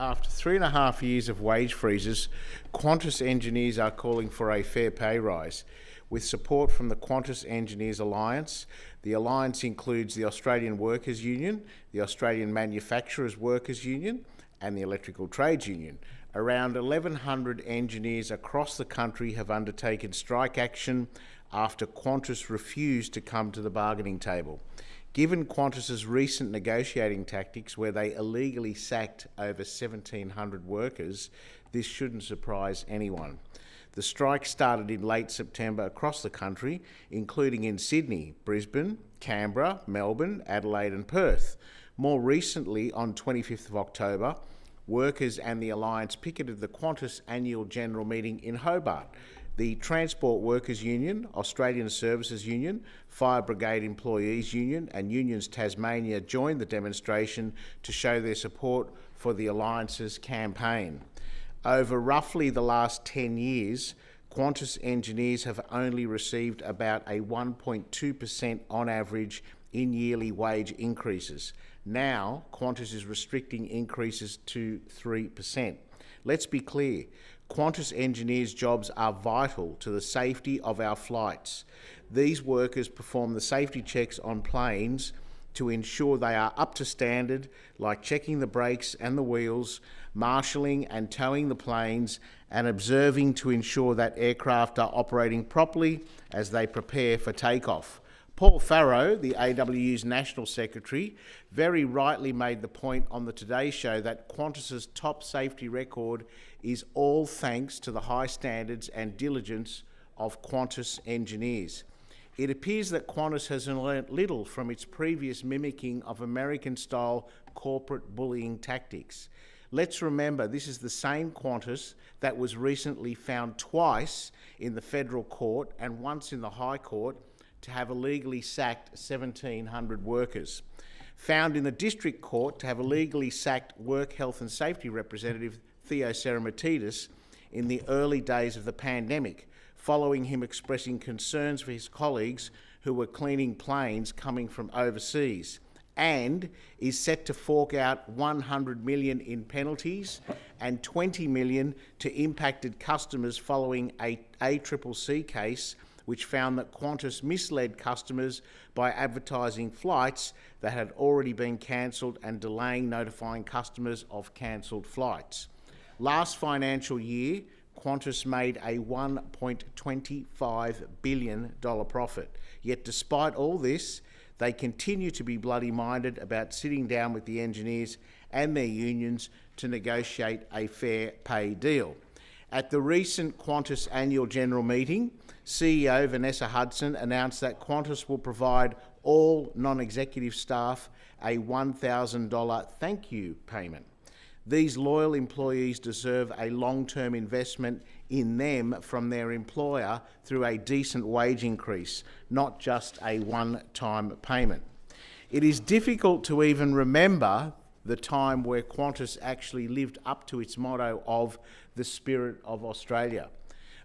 After 3.5 years of wage freezes, Qantas engineers are calling for a fair pay rise. With support from the Qantas Engineers Alliance, the alliance includes the Australian Workers Union, the Australian Manufacturers Workers Union, and the Electrical Trades Union. Around 1,100 engineers across the country have undertaken strike action after Qantas refused to come to the bargaining table. Given Qantas's recent negotiating tactics where they illegally sacked over 1,700 workers, this shouldn't surprise anyone. The strike started in late September across the country, including in Sydney, Brisbane, Canberra, Melbourne, Adelaide and Perth. More recently, on 25th of October, workers and the Alliance picketed the Qantas annual general meeting in Hobart. The Transport Workers Union, Australian Services Union, Fire Brigade Employees Union and Unions Tasmania joined the demonstration to show their support for the Alliance's campaign. Over roughly the last 10 years, Qantas engineers have only received about a 1.2% on average in yearly wage increases. Now, Qantas is restricting increases to 3%. Let's be clear, Qantas engineers' jobs are vital to the safety of our flights. These workers perform the safety checks on planes to ensure they are up to standard, like checking the brakes and the wheels, marshalling and towing the planes, and observing to ensure that aircraft are operating properly as they prepare for takeoff. Paul Farrow, the AWU's National Secretary, very rightly made the point on the Today Show that Qantas's top safety record is all thanks to the high standards and diligence of Qantas engineers. It appears that Qantas has learnt little from its previous mimicking of American-style corporate bullying tactics. Let's remember, this is the same Qantas that was recently found twice in the federal court and once in the High Court to have illegally sacked 1,700 workers. Found in the District Court to have illegally sacked Work Health and Safety Representative Theo Serematidis in the early days of the pandemic, following him expressing concerns for his colleagues who were cleaning planes coming from overseas, and is set to fork out $100 million in penalties and $20 million to impacted customers following a ACCC case which found that Qantas misled customers by advertising flights that had already been cancelled and delaying notifying customers of cancelled flights. Last financial year, Qantas made a $1.25 billion profit. Yet despite all this, they continue to be bloody-minded about sitting down with the engineers and their unions to negotiate a fair pay deal. At the recent Qantas annual general meeting, CEO Vanessa Hudson announced that Qantas will provide all non-executive staff a $1,000 thank you payment. These loyal employees deserve a long-term investment in them from their employer through a decent wage increase, not just a one-time payment. It is difficult to even remember the time where Qantas actually lived up to its motto of the spirit of Australia.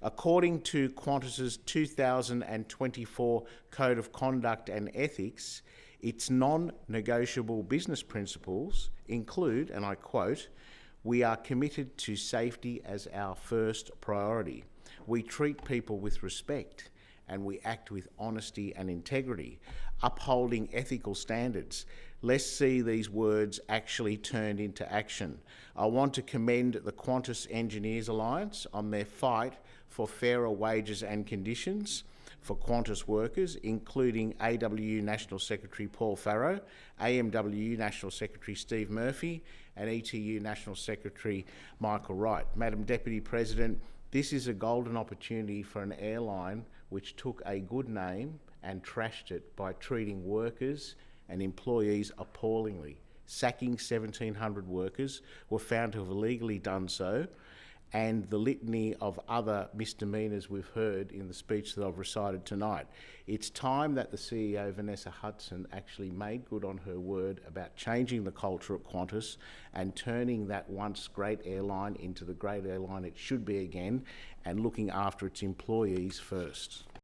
According to Qantas's 2024 Code of Conduct and Ethics, its non-negotiable business principles include, and I quote, "We are committed to safety as our first priority. We treat people with respect and we act with honesty and integrity, upholding ethical standards." Let's see these words actually turned into action. I want to commend the Qantas Engineers Alliance on their fight for fairer wages and conditions for Qantas workers, including AWU National Secretary Paul Farrow, AMWU National Secretary Steve Murphy, and ETU National Secretary Michael Wright. Madam Deputy President, this is a golden opportunity for an airline which took a good name and trashed it by treating workers and employees appallingly. Sacking 1,700 workers, were found to have illegally done so, and the litany of other misdemeanours we've heard in the speech that I've recited tonight. It's time that the CEO, Vanessa Hudson, actually made good on her word about changing the culture at Qantas and turning that once great airline into the great airline it should be again, and looking after its employees first.